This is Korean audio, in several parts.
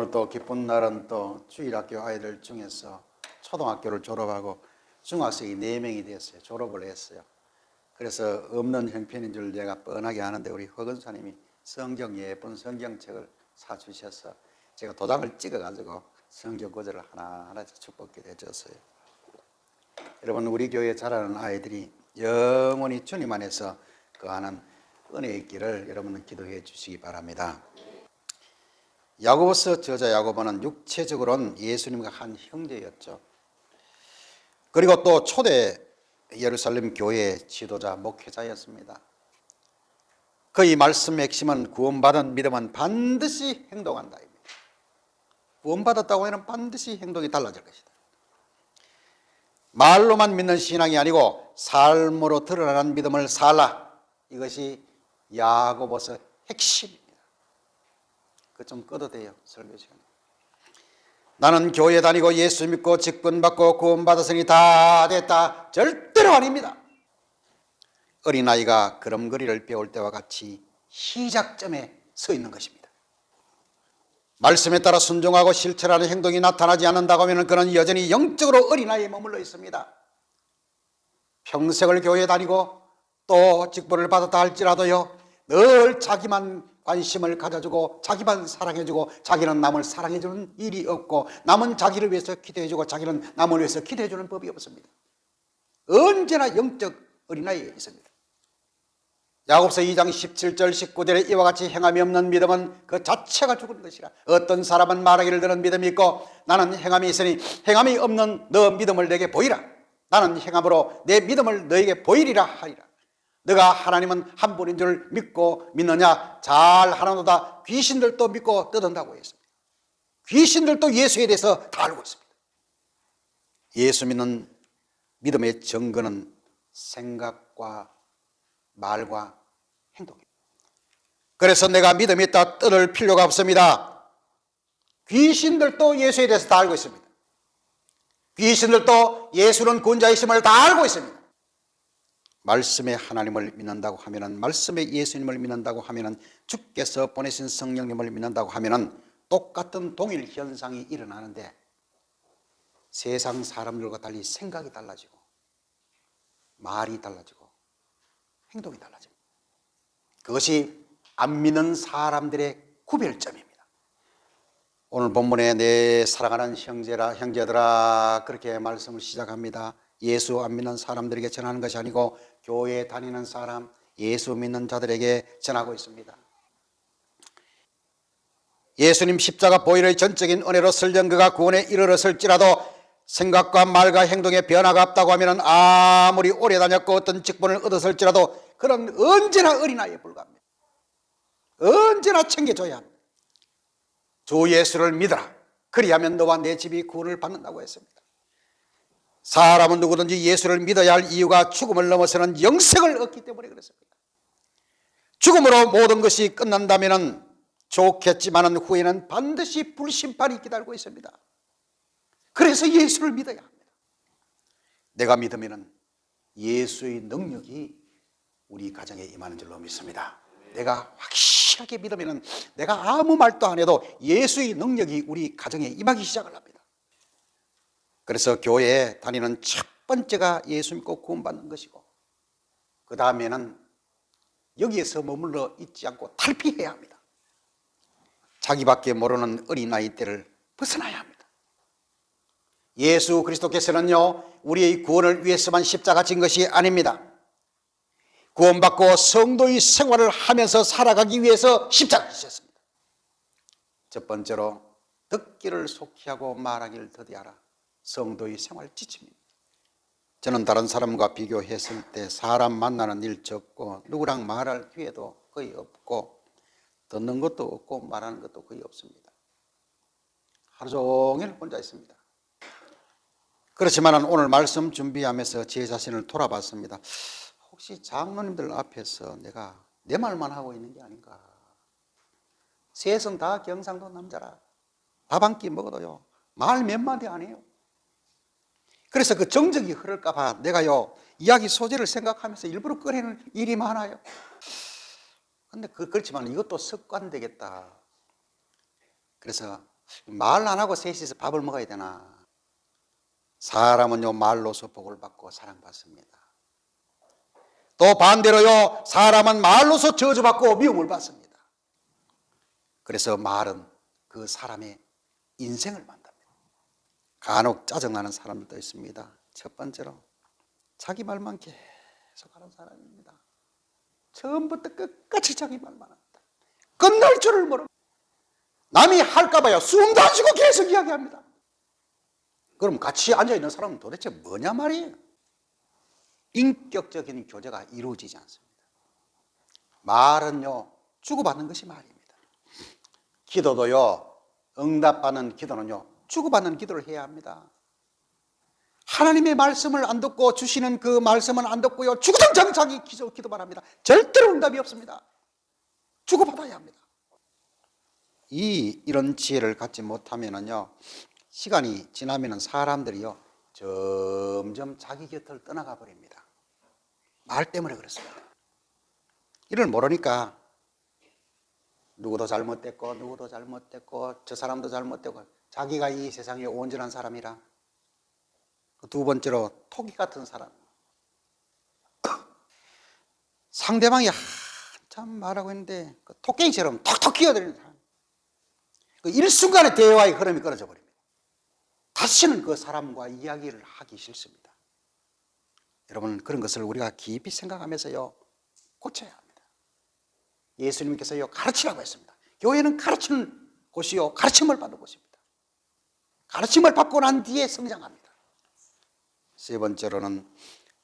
오늘 또 기쁜 날은 또 주일학교 아이들 중에서 초등학교를 졸업하고 중학생이 4명이 됐어요. 졸업을 했어요. 그래서 없는 형편인 줄 내가 뻔하게 아는데 우리 허근사님이 예쁜 성경책을 사주셔서 제가 도장을 찍어가지고 성경 구절을 하나하나 축복기도 해줬어요. 여러분, 우리 교회에 자라는 아이들이 영원히 주님 안에서 거하는 은혜의 길을 여러분은 기도해 주시기 바랍니다. 야고보서 저자 야고보는 육체적으로는 예수님과 한 형제였죠. 그리고 또 초대 예루살렘 교회의 지도자 목회자였습니다. 그의 말씀의 핵심은 구원받은 믿음은 반드시 행동한다입니다. 구원받았다고 하면 반드시 행동이 달라질 것이다. 말로만 믿는 신앙이 아니고 삶으로 드러나는 믿음을 살라. 이것이 야고보서 핵심입니다. 그거 좀 꺼도 돼요, 설교 시간에. 나는 교회 다니고 예수 믿고 직분받고 구원받았으니 다 됐다. 절대로 아닙니다. 어린아이가 걸음걸이를 배울 때와 같이 시작점에 서 있는 것입니다. 말씀에 따라 순종하고 실천하는 행동이 나타나지 않는다고 하면 그는 여전히 영적으로 어린아이에 머물러 있습니다. 평생을 교회 다니고 또 직분을 받았다 할지라도요, 늘 자기만 관심을 가져주고 자기만 사랑해주고 자기는 남을 사랑해주는 일이 없고 남은 자기를 위해서 기도해주고 자기는 남을 위해서 기도해주는 법이 없습니다. 언제나 영적 어린아이에 있습니다. 야고보서 2장 17절 19절에 이와 같이 행함이 없는 믿음은 그 자체가 죽은 것이라. 어떤 사람은 말하기를 너는 믿음이 있고 나는 행함이 있으니 행함이 없는 너 믿음을 내게 보이라. 나는 행함으로 내 믿음을 너에게 보이리라 하리라. 너가 하나님은 한 분인 줄 믿고 믿느냐? 잘 하나도다. 귀신들도 믿고 떠든다고 했습니다. 귀신들도 예수에 대해서 다 알고 있습니다. 예수 믿는 믿음의 증거는 생각과 말과 행동입니다. 그래서 내가 믿음이 있다 떠들 필요가 없습니다. 귀신들도 예수에 대해서 다 알고 있습니다. 귀신들도 예수는 구원자이심을 다 알고 있습니다. 말씀의 하나님을 믿는다고 하면은, 말씀의 예수님을 믿는다고 하면은, 주께서 보내신 성령님을 믿는다고 하면은 똑같은 동일 현상이 일어나는데 세상 사람들과 달리 생각이 달라지고 말이 달라지고 행동이 달라집니다. 그것이 안 믿는 사람들의 구별점입니다. 오늘 본문에 내 사랑하는 형제들아 그렇게 말씀을 시작합니다. 예수 안 믿는 사람들에게 전하는 것이 아니고 교회에 다니는 사람, 예수 믿는 자들에게 전하고 있습니다. 예수님 십자가 보혈의 전적인 은혜로 설령 그가 구원에 이르렀을지라도 생각과 말과 행동에 변화가 없다고 하면 아무리 오래 다녔고 어떤 직분을 얻었을지라도 그는 언제나 어린아이에 불과합니다. 언제나 챙겨줘야 합니다. 주 예수를 믿어라. 그리하면 너와 내 집이 구원을 받는다고 했습니다. 사람은 누구든지 예수를 믿어야 할 이유가 죽음을 넘어서는 영생을 얻기 때문에 그렇습니다. 죽음으로 모든 것이 끝난다면 좋겠지만 후에는 반드시 불심판이 기다리고 있습니다. 그래서 예수를 믿어야 합니다. 내가 믿으면 예수의 능력이 우리 가정에 임하는 줄로 믿습니다. 내가 확실하게 믿으면 내가 아무 말도 안 해도 예수의 능력이 우리 가정에 임하기 시작을 합니다. 그래서 교회에 다니는 첫 번째가 예수 믿고 구원받는 것이고 그 다음에는 여기에서 머물러 있지 않고 탈피해야 합니다. 자기밖에 모르는 어린아이 때를 벗어나야 합니다. 예수 그리스도께서는요, 우리의 구원을 위해서만 십자가 진 것이 아닙니다. 구원받고 성도의 생활을 하면서 살아가기 위해서 십자가 지셨습니다. 첫 번째로 듣기를 속히 하고 말하기를 더디하라. 성도의 생활 지침입니다. 저는 다른 사람과 비교했을 때 사람 만나는 일 적고 누구랑 말할 기회도 거의 없고 듣는 것도 없고 말하는 것도 거의 없습니다. 하루 종일 혼자 있습니다. 그렇지만 오늘 말씀 준비하면서 제 자신을 돌아봤습니다. 혹시 장로님들 앞에서 내가 내 말만 하고 있는 게 아닌가. 셋은 다 경상도 남자라 밥 한 끼 먹어도요 말 몇 마디 안 해요. 그래서 그 정적이 흐를까 봐 내가요 이야기 소재를 생각하면서 일부러 꺼내는 일이 많아요. 근데 그렇지만 이것도 습관 되겠다. 그래서 말 안 하고 셋이서 밥을 먹어야 되나? 사람은요, 말로서 복을 받고 사랑받습니다. 또 반대로요, 사람은 말로서 저주받고 미움을 받습니다. 그래서 말은 그 사람의 인생을 만듭니다. 간혹 짜증나는 사람들도 있습니다. 첫 번째로 자기 말만 계속 하는 사람입니다. 처음부터 끝까지 자기 말만 합니다. 끝날 줄을 모릅니다. 남이 할까봐요, 숨도 안 쉬고 계속 이야기합니다. 그럼 같이 앉아있는 사람은 도대체 뭐냐 말이에요. 인격적인 교제가 이루어지지 않습니다. 말은요, 주고받는 것이 말입니다. 기도도요, 응답받는 기도는요, 주고받는 기도를 해야 합니다. 하나님의 말씀을 안 듣고 주시는 그 말씀은 안 듣고요, 주구장창 자기 기도만 합니다. 절대로 응답이 없습니다. 주고받아야 합니다. 이런 지혜를 갖지 못하면은요, 시간이 지나면은 사람들이요, 점점 자기 곁을 떠나가 버립니다. 말 때문에 그렇습니다. 이를 모르니까 누구도 잘못됐고 누구도 잘못됐고 저 사람도 잘못되고 자기가 이 세상에 온전한 사람이라. 두 번째로 토끼 같은 사람. 상대방이 한참 말하고 있는데 그 토끼처럼 톡톡 끼어들는 사람. 그 일순간에 대화의 흐름이 끊어져 버립니다. 다시는 그 사람과 이야기를 하기 싫습니다. 여러분, 그런 것을 우리가 깊이 생각하면서요, 고쳐야 합니다. 예수님께서요, 가르치라고 했습니다. 교회는 가르치는 곳이요, 가르침을 받는 곳입니다. 가르침을 받고 난 뒤에 성장합니다. 세 번째로는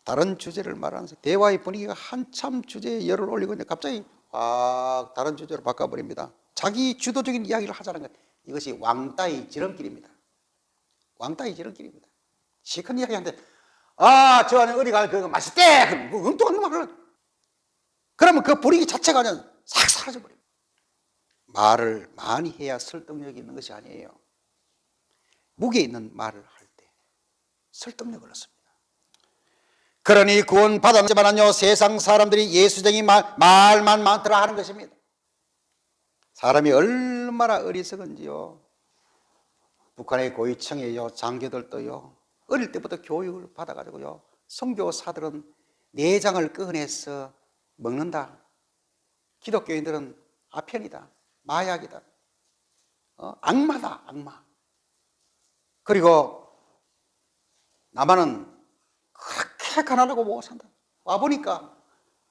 다른 주제를 말하면서 대화의 분위기가 한참 주제에 열을 올리고 있는데 갑자기 확 다른 주제로 바꿔버립니다. 자기 주도적인 이야기를 하자는 것, 이것이 왕따의 지름길입니다. 왕따의 지름길입니다. 시큰 이야기하는데 저 안에 어디 가면 그거 맛있대! 그럼 엉뚱한 말을, 그러면 그 분위기 자체가 그냥 싹 사라져버립니다. 말을 많이 해야 설득력이 있는 것이 아니에요. 무게 있는 말을 할 때 설득력을 얻습니다. 그러니 구원 받았지만요, 세상 사람들이 예수쟁이 말만 많더라 하는 것입니다. 사람이 얼마나 어리석은지요. 북한의 고위층의 장교들도요, 어릴 때부터 교육을 받아가지고요, 선교사들은 내장을 꺼내서 먹는다. 기독교인들은 아편이다. 마약이다. 악마다, 악마. 그리고 남한은 그렇게 가난하고 못 산다. 와보니까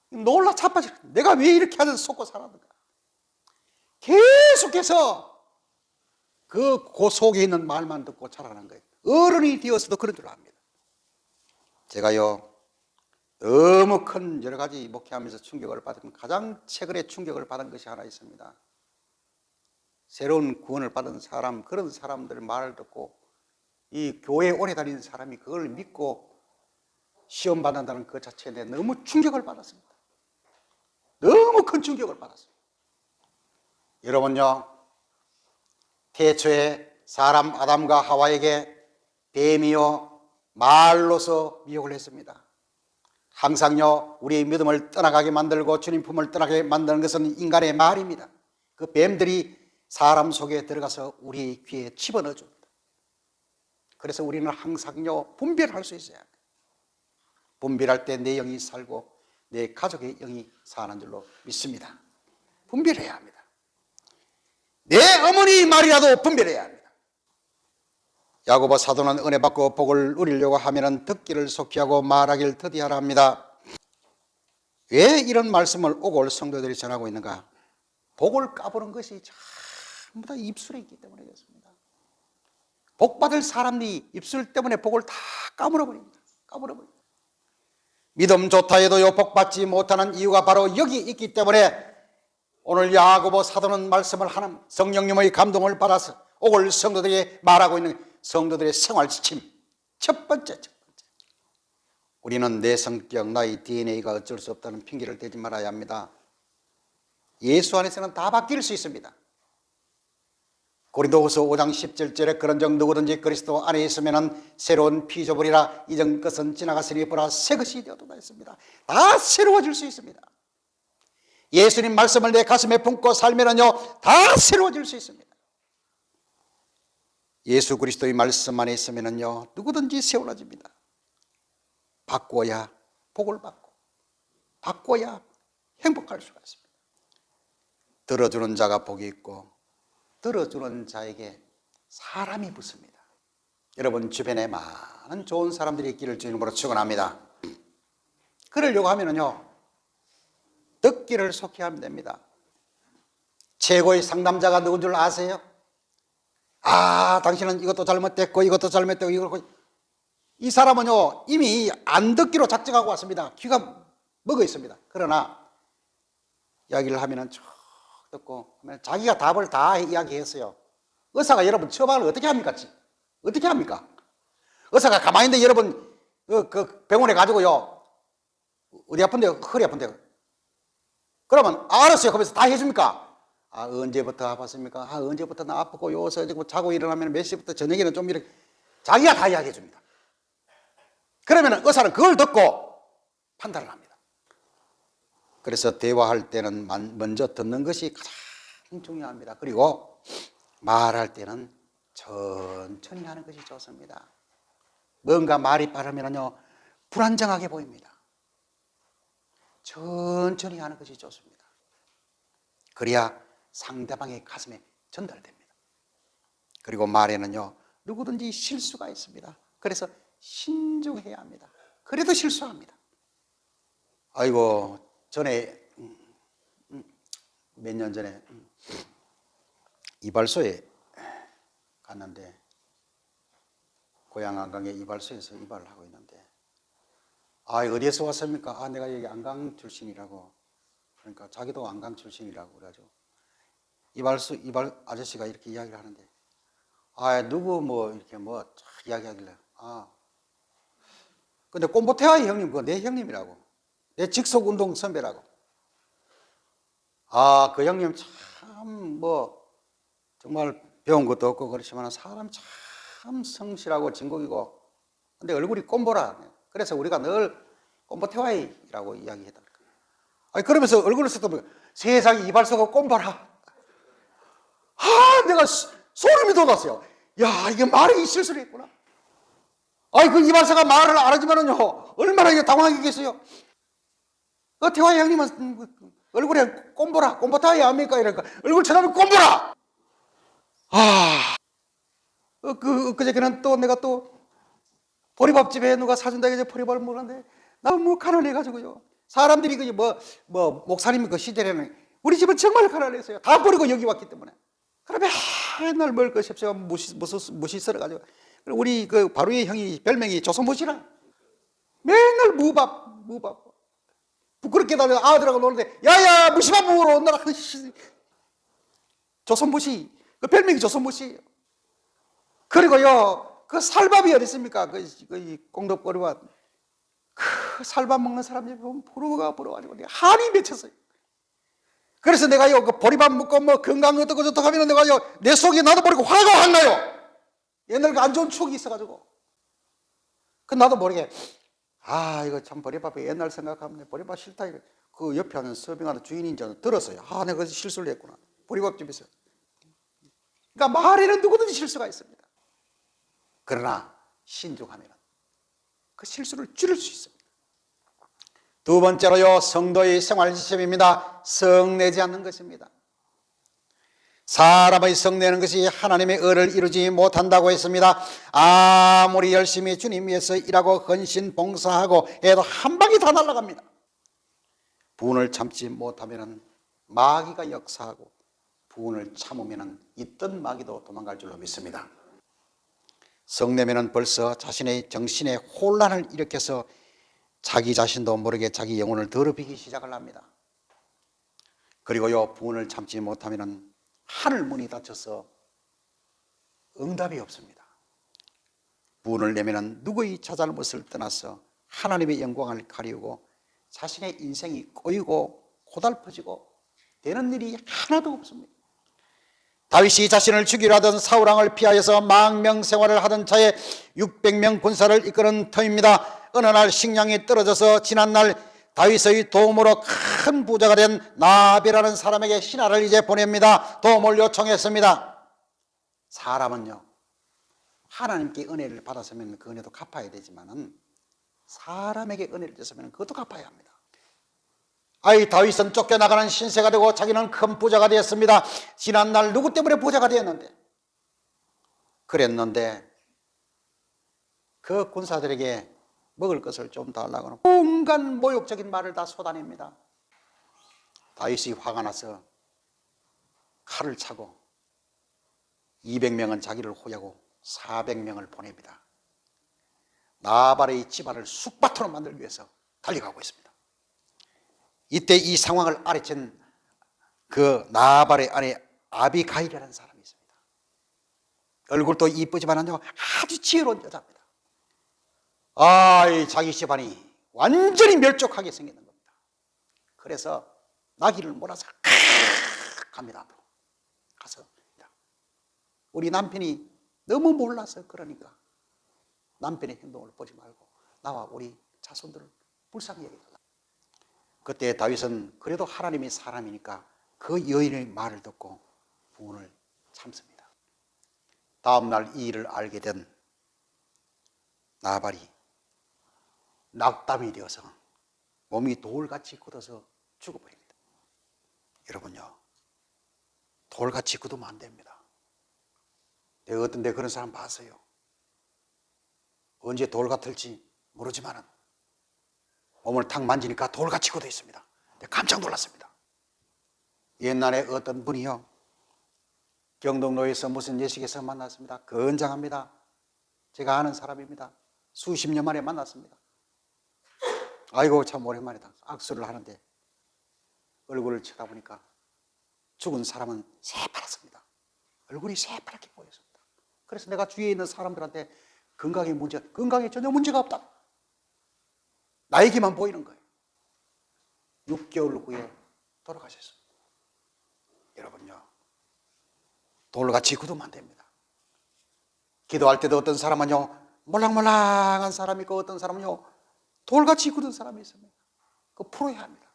놀라 자빠져. 내가 왜 이렇게 하는 속고 살았는가. 계속해서 그 속에 있는 말만 듣고 자라는 거예요. 어른이 되어서도 그런 줄 압니다. 제가요, 너무 큰 여러 가지 목회하면서 충격을 받은, 가장 최근에 충격을 받은 것이 하나 있습니다. 새로운 구원을 받은 사람, 그런 사람들 말을 듣고 이 교회에 오래 다니는 사람이 그걸 믿고 시험 받는다는 그 자체에 대해 너무 충격을 받았습니다. 너무 큰 충격을 받았습니다. 여러분요, 태초에 사람 아담과 하와에게 뱀이요, 말로서 미혹을 했습니다. 항상요, 우리의 믿음을 떠나가게 만들고 주님 품을 떠나게 만드는 것은 인간의 말입니다. 그 뱀들이 사람 속에 들어가서 우리의 귀에 집어넣어 줍니다. 그래서 우리는 항상요, 분별할 수 있어야 합니다. 분별할 때 내 영이 살고 내 가족의 영이 사는 줄로 믿습니다. 분별해야 합니다. 내 어머니 말이라도 분별해야 합니다. 야고보 사도는 은혜 받고 복을 누리려고 하면은 듣기를 속히 하고 말하기를 더디하라 합니다. 왜 이런 말씀을 오골 성도들이 전하고 있는가? 복을 까부는 것이 전부 다 입술에 있기 때문에 그렇습니다. 복 받을 사람이 입술 때문에 복을 다 까물어버립니다. 까물어버립니다. 믿음 좋다 해도요, 복 받지 못하는 이유가 바로 여기 있기 때문에 오늘 야고보 사도는 말씀을 하는 성령님의 감동을 받아서 오골 성도들이 말하고 있는 성도들의 생활 지침, 첫 번째. 우리는 내 성격, 나의 DNA가 어쩔 수 없다는 핑계를 대지 말아야 합니다. 예수 안에서는 다 바뀔 수 있습니다. 고린도후서 5장 17절에 그런즉 누구든지 그리스도 안에 있으면 새로운 피조물이라 이전 것은 지나갔으니 보라 새 것이 되었도다 했습니다. 다 새로워질 수 있습니다. 예수님 말씀을 내 가슴에 품고 살면은요, 다 새로워질 수 있습니다. 예수 그리스도의 말씀 안에 있으면요 누구든지 세워놔집니다. 바꾸어야 복을 받고 바꿔야 행복할 수가 있습니다. 들어주는 자가 복이 있고 들어주는 자에게 사람이 붙습니다. 여러분 주변에 많은 좋은 사람들이 있기를 주님으로 축원합니다. 그러려고 하면은요 듣기를 속히 하면 됩니다. 최고의 상담자가 누군 줄 아세요? 당신은 이것도 잘못됐고 이것도 잘못됐고 이걸 이 사람은요 이미 안 듣기로 작정하고 왔습니다. 귀가 먹어 있습니다. 그러나 이야기를 하면은 쭉 듣고 자기가 답을 다 이야기했어요. 의사가 여러분 처방을 어떻게 합니까? 어떻게 합니까? 의사가 가만히 있는데 여러분 그 병원에 가지고요 어디 아픈데 허리 아픈데 그러면 알았어요 하면서 다 해줍니까? 언제부터 아팠습니까? 언제부터 나 아프고 요새 자고 일어나면 몇 시부터 저녁에는 좀 이렇게 자기가 다 이야기해 줍니다. 그러면 의사는 그걸 듣고 판단을 합니다. 그래서 대화할 때는 먼저 듣는 것이 가장 중요합니다. 그리고 말할 때는 천천히 하는 것이 좋습니다. 뭔가 말이 빠르면요 불안정하게 보입니다. 천천히 하는 것이 좋습니다. 그래야 상대방의 가슴에 전달됩니다. 그리고 말에는요 누구든지 실수가 있습니다. 그래서 신중해야 합니다. 그래도 실수합니다. 전에 몇 년 전에 이발소에 갔는데 고향 안강에 이발소에서 이발을 하고 있는데 어디에서 왔습니까? 내가 여기 안강 출신이라고. 그러니까 자기도 안강 출신이라고 그래가지고 이발 아저씨가 이렇게 이야기를 하는데 누구 이렇게 이야기하길래 근데 꼼보태와의 형님 그거 내 형님이라고. 내 직속운동 선배라고. 그 형님 참 정말 배운 것도 없고 그렇지만 사람 참 성실하고 진국이고 근데 얼굴이 꼼보라. 그래서 우리가 늘 꼼보태와이라고 이야기했다. 그러면서 얼굴을 쓰다 세상에 이발소가 꼼보라. 내가 소름이 돋았어요. 이게 말이 실수를 했구나. 그 이발소가 말을 안 하지만은요 얼마나 당황하겠어요. 태화이 형님은 얼굴에 꼼보라, 꼼보타이 아닙니까? 이러니까 얼굴 쳐다보면 꼼보라! 그저께는 또 내가 보리밥집에 누가 사준다 해서 보리밥을 먹었는데 너무 가난해가지고요. 사람들이 목사님 그 시대에는 우리 집은 정말 가난했어요. 다 버리고 여기 왔기 때문에. 그러면 맨날 먹을 것이 없어요. 무시 썰어가지고. 우리 바로의 형이 별명이 조선무시라. 맨날 무밥. 부끄럽게 다녀 아들하고 노는데 야야 무시밥 먹으러 온다라. 조선무시. 그 별명이 조선무시예요. 그리고요 그 살밥이 어디 있습니까? 공덕거리와 그 살밥 먹는 사람들이 보면 부러워가지고 한이 맺혔어요. 그래서 내가요 그 보리밥 먹고 건강 어떻고 저떻고 하면 내가요 내 속에 나도 모르게 화가 확 나요. 옛날 그 안 좋은 추억이 있어가지고 나도 모르게 이거 참 보리밥이 옛날 생각하면 보리밥 싫다. 그 옆에 하는 서빙하는 주인인 줄 들었어요. 내가 실수를 했구나. 보리밥집에서. 그러니까 말에는 누구든지 실수가 있습니다. 그러나 신중하면 그 실수를 줄일 수 있습니다. 두 번째로요 성도의 생활 지침입니다. 성내지 않는 것입니다. 사람의 성내는 것이 하나님의 의를 이루지 못한다고 했습니다. 아무리 열심히 주님 위해서 일하고 헌신 봉사하고 해도 한 방이 다 날아갑니다. 분을 참지 못하면 마귀가 역사하고 분을 참으면 있던 마귀도 도망갈 줄로 믿습니다. 성내면은 벌써 자신의 정신에 혼란을 일으켜서 자기 자신도 모르게 자기 영혼을 더럽히기 시작을 합니다. 그리고요 분을 참지 못하면 하늘 문이 닫혀서 응답이 없습니다. 분을 내면은 누구의 자잘못을 떠나서 하나님의 영광을 가리우고 자신의 인생이 꼬이고 고달퍼지고 되는 일이 하나도 없습니다. 다윗이 자신을 죽이려 하던 사울왕을 피하여서 망명생활을 하던 차에 600명 군사를 이끄는 터입니다. 어느 날 식량이 떨어져서 지난날 다윗의 도움으로 큰 부자가 된 나비라는 사람에게 신하를 이제 보냅니다. 도움을 요청했습니다. 사람은요 하나님께 은혜를 받았으면 그 은혜도 갚아야 되지만은 사람에게 은혜를 줬으면 그것도 갚아야 합니다. 아이 다윗은 쫓겨나가는 신세가 되고 자기는 큰 부자가 되었습니다. 지난날 누구 때문에 부자가 되었는데? 그랬는데 그 군사들에게 먹을 것을 좀 달라고 온갖 모욕적인 말을 다 쏟아냅니다. 다윗이 화가 나서 칼을 차고 200명은 자기를 호위하고 400명을 보냅니다. 나발의 집안을 쑥밭으로 만들기 위해서 달려가고 있습니다. 이때 이 상황을 아래챈 그 나발의 아내 아비가일이라는 사람이 있습니다. 얼굴도 이쁘지만은요 아주 지혜로운 여자입니다. 이 자기 집안이 완전히 멸족하게 생기는 겁니다. 그래서 나귀를 몰아서 갑니다. 앞으로 가서 우리 남편이 너무 몰라서 그러니까 남편의 행동을 보지 말고 나와 우리 자손들을 불쌍히 여겨달라. 그때 다윗은 그래도 하나님이 사람이니까 그 여인의 말을 듣고 분을 참습니다. 다음 날 이 일을 알게 된 나발이 낙담이 되어서 몸이 돌같이 굳어서 죽어버립니다. 여러분요, 돌같이 굳으면 안 됩니다. 내가 어떤 데 그런 사람 봤어요. 언제 돌 같을지 모르지만은 몸을 탁 만지니까 돌같이 굳어 있습니다. 깜짝 놀랐습니다. 옛날에 어떤 분이요, 경동로에서 무슨 예식에서 만났습니다. 건장합니다. 제가 아는 사람입니다. 수십 년 만에 만났습니다. 아이고 참 오랜만이다. 악수를 하는데 얼굴을 쳐다보니까 죽은 사람은 새파랗습니다. 얼굴이 새파랗게 보였습니다. 그래서 내가 주위에 있는 사람들한테 건강에 전혀 문제가 없다. 나에게만 보이는 거예요. 6개월 후에 돌아가셨습니다. 여러분요, 돌같이 굳으면 안 됩니다. 기도할 때도 어떤 사람은요 몰랑몰랑한 사람이 있고 어떤 사람은요 돌같이 굳은 사람이 있습니다. 그거 풀어야 합니다.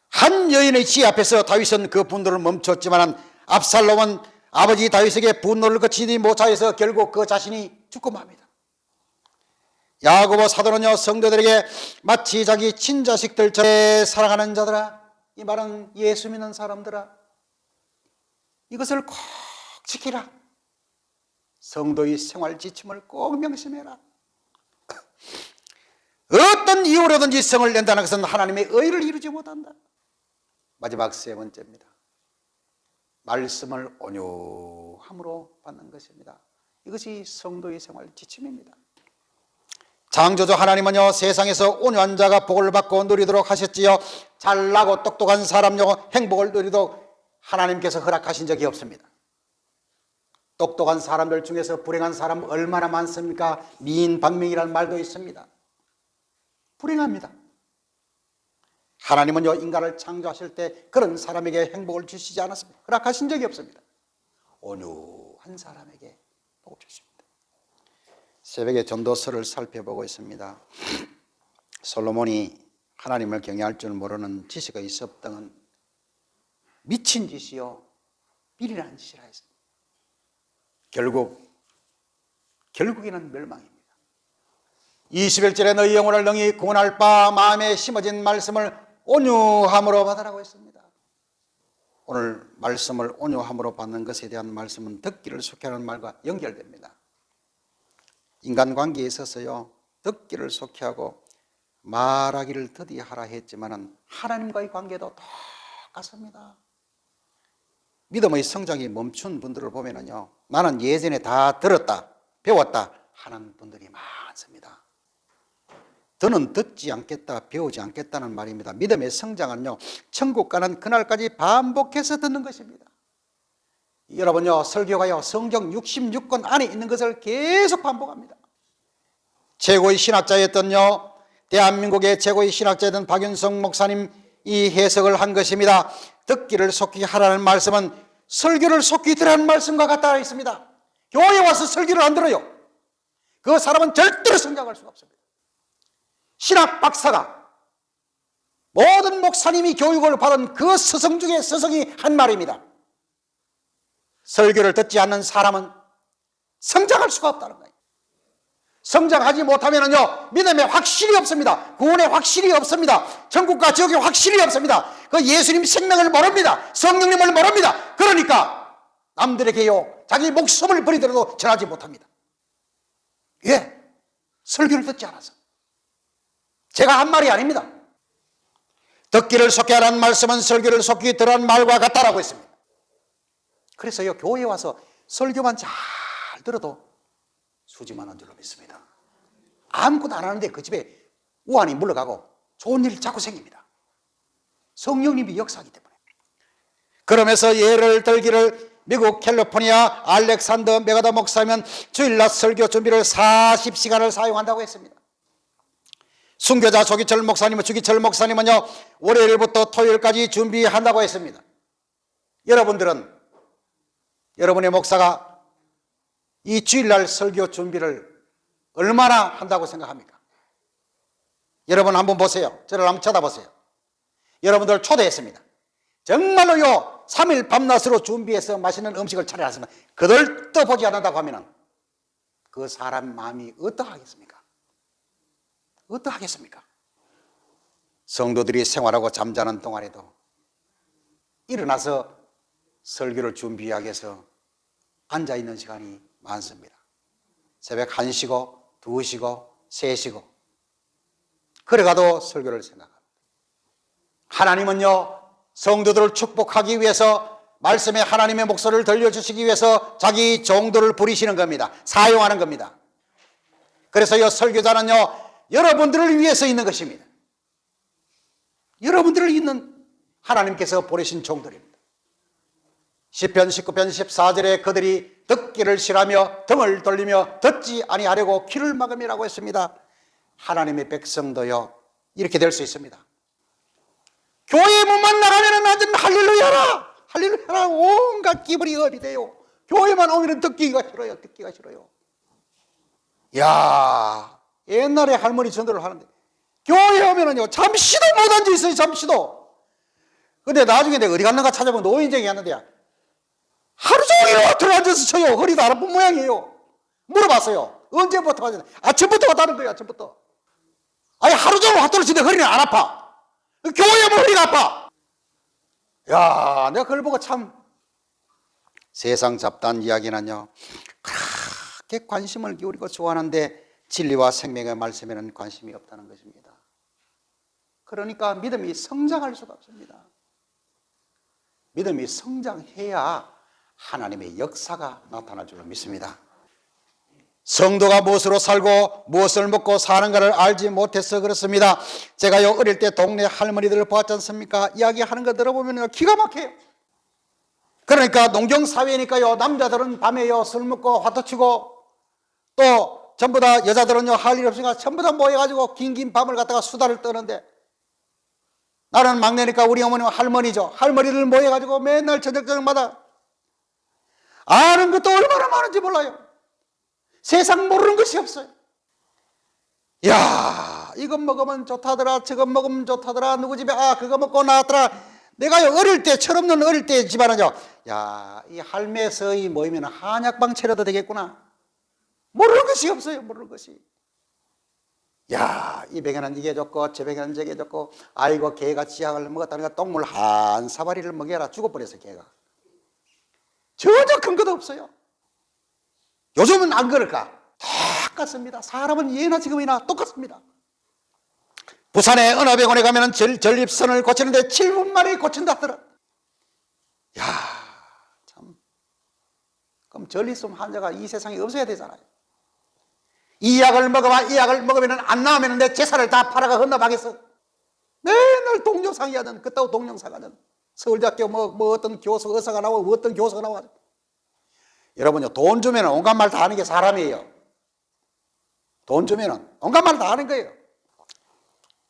한 여인의 지혜 앞에서 다윗은 그 분노를 멈췄지만 압살롬은 아버지 다윗에게 분노를 그치지 못하여서 결국 그 자신이 죽고 맙니다. 야고보 사도는요 성도들에게 마치 자기 친자식들처럼 사랑하는 자들아, 이 말은 예수 믿는 사람들아, 이것을 꼭 지키라. 성도의 생활 지침을 꼭 명심해라. 어떤 이유로든지 성을 낸다는 것은 하나님의 의를 이루지 못한다. 마지막 세 번째입니다. 말씀을 온유함으로 받는 것입니다. 이것이 성도의 생활 지침입니다. 창조주 하나님은요 세상에서 온유한 자가 복을 받고 누리도록 하셨지요. 잘나고 똑똑한 사람요 행복을 누리도록 하나님께서 허락하신 적이 없습니다. 똑똑한 사람들 중에서 불행한 사람 얼마나 많습니까? 미인방명이라는 말도 있습니다. 불행합니다. 하나님은요 인간을 창조하실 때 그런 사람에게 행복을 주시지 않았습니다. 허락하신 적이 없습니다. 온유한 사람에게 복을 주십니다. 새벽에 전도서를 살펴보고 있습니다. 솔로몬이 하나님을 경외할 줄 모르는 지식의 섭등은 미친 짓이요 비리한 짓이라 했습니다. 결국에는 멸망입니다. 21절에 너희 영혼을 능히 구원할 바 마음에 심어진 말씀을 온유함으로 받으라고 했습니다. 오늘 말씀을 온유함으로 받는 것에 대한 말씀은 듣기를 속해하는 말과 연결됩니다. 인간관계에 있어서요 듣기를 속해하고 말하기를 더디하라 했지만 하나님과의 관계도 똑같습니다. 믿음의 성장이 멈춘 분들을 보면요 나는 예전에 다 들었다 배웠다 하는 분들이 많습니다. 더는 듣지 않겠다 배우지 않겠다는 말입니다. 믿음의 성장은요 천국 가는 그날까지 반복해서 듣는 것입니다. 여러분요 설교가요 성경 66권 안에 있는 것을 계속 반복합니다. 최고의 신학자였던요 대한민국의 최고의 신학자였던 박윤성 목사님 이 해석을 한 것입니다. 듣기를 속히 하라는 말씀은 설교를 속히 들으라는 말씀과 같다 있습니다. 교회에 와서 설교를 안 들어요. 그 사람은 절대로 성장할 수가 없습니다. 신학 박사가 모든 목사님이 교육을 받은 그 스승 중에 스승이 한 말입니다. 설교를 듣지 않는 사람은 성장할 수가 없다는 거예요. 성장하지 못하면요 믿음에 확실히 없습니다. 구원에 확실히 없습니다. 천국과 지옥에 확실히 없습니다. 그 예수님 생명을 모릅니다. 성령님을 모릅니다. 그러니까 남들에게요 자기 목숨을 버리더라도 전하지 못합니다. 왜? 설교를 듣지 않아서. 제가 한 말이 아닙니다. 듣기를 속히 하라는 말씀은 설교를 속히 들으라는 말과 같다라고 했습니다. 그래서요 교회에 와서 설교만 잘 들어도 수지만한 줄로 믿습니다. 아무것도 안 하는데 그 집에 우환이 물러가고 좋은 일이 자꾸 생깁니다. 성령님이 역사하기 때문에. 그러면서 예를 들기를 미국 캘리포니아 알렉산더 메가더 목사면 주일날 설교 준비를 40시간을 사용한다고 했습니다. 순교자 조기철 목사님은 주기철 목사님은요 월요일부터 토요일까지 준비한다고 했습니다. 여러분들은 여러분의 목사가 이 주일날 설교 준비를 얼마나 한다고 생각합니까? 여러분 한번 보세요. 저를 한번 쳐다보세요. 여러분들 초대했습니다. 정말로요 3일 밤낮으로 준비해서 맛있는 음식을 차려놨으면 그들도 보지 않는다고 하면 그 사람 마음이 어떠하겠습니까? 어떠하겠습니까? 성도들이 생활하고 잠자는 동안에도 일어나서 설교를 준비하기 위해서 앉아있는 시간이 많습니다. 새벽 1시고 2시고 3시고 그래가도 설교를 생각합니다. 하나님은요 성도들을 축복하기 위해서 말씀에 하나님의 목소리를 들려주시기 위해서 자기 종들을 부리시는 겁니다. 사용하는 겁니다. 그래서 이 설교자는요 여러분들을 위해서 있는 것입니다. 여러분들을 있는 하나님께서 보내신 종들입니다. 시편 19편 14절에 그들이 듣기를 싫어하며 등을 돌리며 듣지 아니하려고 귀를 막음이라고 했습니다. 하나님의 백성도요 이렇게 될 수 있습니다. 교회 문만 나가면 완전 할렐루야라 할렐루야라 온갖 기분이 업이 돼요. 교회만 오면 듣기가 싫어요. 듣기가 싫어요. 야 옛날에 할머니 전도를 하는데 교회 오면은요 잠시도 못 앉아 있어요. 잠시도. 근데 나중에 내가 어디 갔는가 찾아보면 노인정이 왔는데 하루 종일 들어앉아서 쳐요. 허리도 안 아픈 모양이에요. 물어봤어요. 언제부터 하지? 아침부터 왔다는 거예요. 아침부터. 아니 하루 종일 화투를 치는데 허리는 안 아파. 교회에 오면 허리가 아파. 야 내가 그걸 보고 참 세상 잡다한 이야기는요 그렇게 관심을 기울이고 좋아하는데 진리와 생명의 말씀에는 관심이 없다는 것입니다. 그러니까 믿음이 성장할 수가 없습니다. 믿음이 성장해야 하나님의 역사가 나타날 줄로 믿습니다. 성도가 무엇으로 살고 무엇을 먹고 사는가를 알지 못해서 그렇습니다. 제가요 어릴 때 동네 할머니들을 보았지 않습니까? 이야기하는 거 들어보면 기가 막혀요. 그러니까 농경사회니까요 남자들은 밤에요 술 먹고 화투 치고 또 전부 다 여자들은요 할 일 없으니까 전부 다 모여가지고 긴 밤을 갖다가 수다를 떠는데 나는 막내니까 우리 어머니는 할머니죠. 할머니들 모여가지고 맨날 저녁마다 아는 것도 얼마나 많은지 몰라요. 세상 모르는 것이 없어요. 야 이것 먹으면 좋다더라 저것 먹으면 좋다더라 누구 집에 그거 먹고 나왔더라. 내가요 어릴 때 철없는 어릴 때 집안은요 야 이 할매 서희 모이면 한약방 차려도 되겠구나. 모르는 것이 없어요. 모르는 것이. 야 이 병에는 이게 좋고 저 병에는 저게 좋고 아이고 개가 지약을 먹었다니까 똥물 한 사발이를 먹여라. 죽어버려서 개가. 전혀 근거도 없어요. 요즘은 안 그럴까? 똑같습니다. 사람은 예나 지금이나 똑같습니다. 부산의 어느 병원에 가면 전립선을 고치는데 7분 만에 고친다더라. 야, 참. 그럼 전립선 환자가 이 세상에 없어야 되잖아요. 이 약을 먹으면 이 약을 먹으면 안 나오면 내 재산을 다 팔아가 헌납하겠어. 맨날 동영상 하든 그따구 동영상 하든 서울대학교 뭐 어떤 교수 의사가 나오고 어떤 교수가 나오고. 여러분요 돈 주면 온갖 말 다 하는 게 사람이에요. 돈 주면 온갖 말 다 하는 거예요.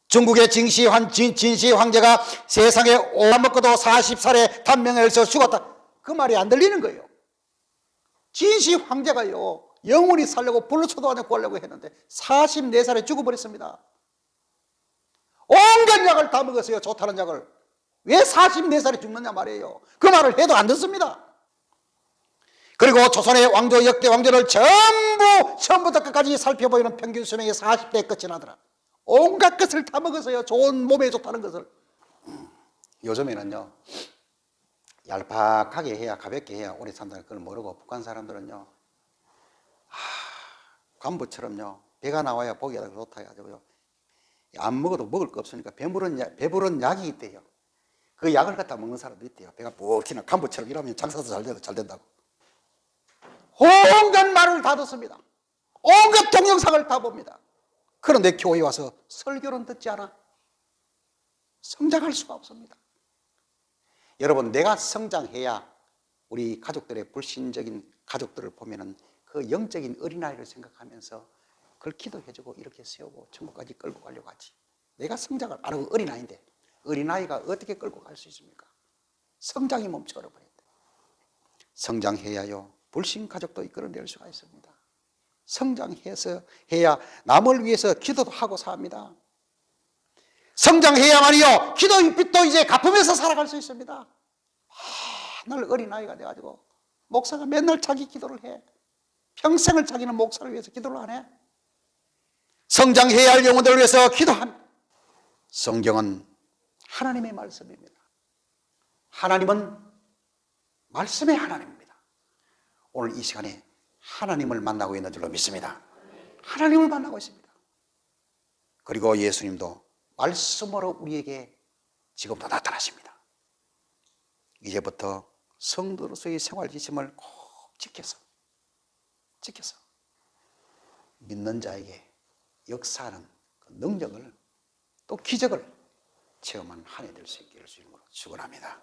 중국의 진시 황제가 세상에 오먹고도 40살에 단명에서 죽었다. 그 말이 안 들리는 거예요. 진시 황제가요 영원히 살려고 불로초도 안에 구하려고 했는데 44살에 죽어버렸습니다. 온갖 약을 다 먹었어요. 좋다는 약을. 왜 44살에 죽느냐 말이에요. 그 말을 해도 안 듣습니다. 그리고 조선의 왕조 역대 왕조를 전부 처음부터 끝까지 살펴보면 평균 수명이 40대에 끝이 나더라. 온갖 것을 다 먹었어요. 좋은 몸에 좋다는 것을. 요즘에는요, 얄팍하게 해야, 가볍게 해야 오래 산다는 그걸 모르고 북한 사람들은요, 간부처럼요, 배가 나와야 보기가 좋다 해가지고요, 안 먹어도 먹을 거 없으니까 배부른 약이 있대요. 그 약을 갖다 먹는 사람도 있대요. 배가 푹 튀나 간부처럼 이러면 장사도 잘 된다고. 온갖 말을 다 듣습니다. 온갖 동영상을 다 봅니다. 그런데 교회에 와서 설교는 듣지 않아. 성장할 수가 없습니다. 여러분, 내가 성장해야 우리 가족들의 불신적인 가족들을 보면은 그 영적인 어린아이를 생각하면서 그걸 기도해주고 이렇게 세우고 천국까지 끌고 가려고 하지. 내가 성장을 안 하고 어린아이인데 어린아이가 어떻게 끌고 갈 수 있습니까? 성장이 멈춰버려 버린다. 성장해야요, 불신 가족도 이끌어낼 수가 있습니다. 성장해서 해야 남을 위해서 기도도 하고 삽니다. 성장해야만이요, 기도의 빛도 이제 갚으면서 살아갈 수 있습니다. 맨날 어린아이가 돼가지고 목사가 맨날 자기 기도를 해. 평생을 자기는 목사를 위해서 기도를 안 해. 성장해야 할 영혼들을 위해서 기도합니다. 성경은 하나님의 말씀입니다. 하나님은 말씀의 하나님입니다. 오늘 이 시간에 하나님을 만나고 있는 줄로 믿습니다. 하나님을 만나고 있습니다. 그리고 예수님도 말씀으로 우리에게 지금도 나타나십니다. 이제부터 성도로서의 생활 지침을 꼭 지켜서 믿는 자에게 역사하는 그 능력을 또 기적을 체험한 한 해 될 수 있기를 주님으로 축원합니다.